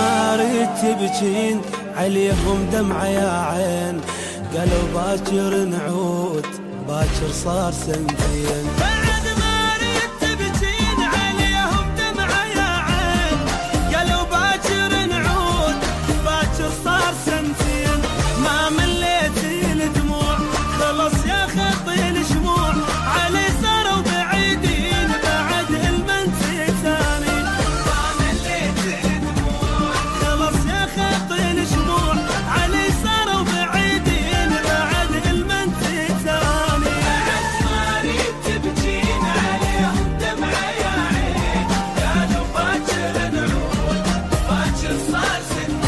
ما اريد تبجين عليهم دمعة يا عين، قالوا باكر نعود باكر صار سنتين. بعد ما اريد تبجين عليهم دمعة يا عين، قالوا باكر نعود باكر صار سنتين. ما مليتي الدموع خلص يا خطي الشموع، علي صاروا بعيدين بعد المنتي ثاني. ما مليتي الدموع خلص يا خطي الشموع، علي صاروا بعيدين بعد المنتي ثاني. بعد ما اريد تبجين عليهم دمعة يا عين، قالوا باكر نعود باكر صار سنتين.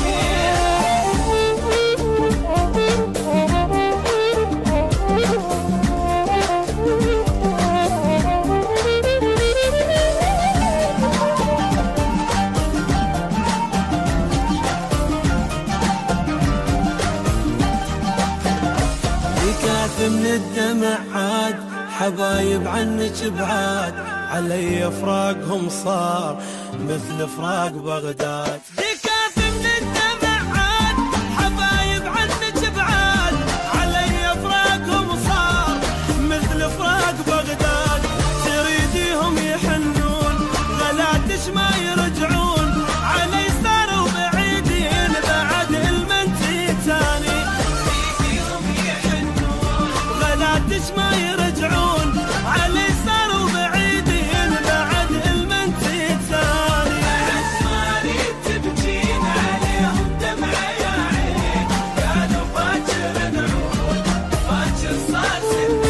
من الدمع عاد حبايب عنك بعاد، علي فراقهم صار مثل فراق بغداد. يكاف من الدمع عاد حبايب عنك بعاد، علي فراقهم صار مثل فراق بغداد. تريديهم يحنون غلاتش ما يرجعون، علي صاروا بعيدين بعد المنتي تاني. غلاتش ما يرجعون، علي صاروا بعيدين بعد المنتي ثاني. بعد ما اريد تبجين عليهم دمعة يا عين، قالوا باكر نعود باكر صار سنتين.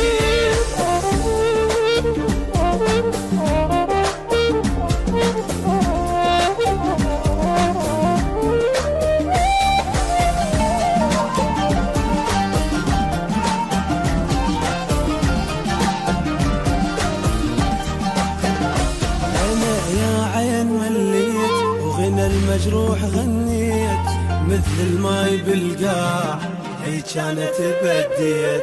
المجروح غنيت مثل الماي بالقاع، هي كانت بديت.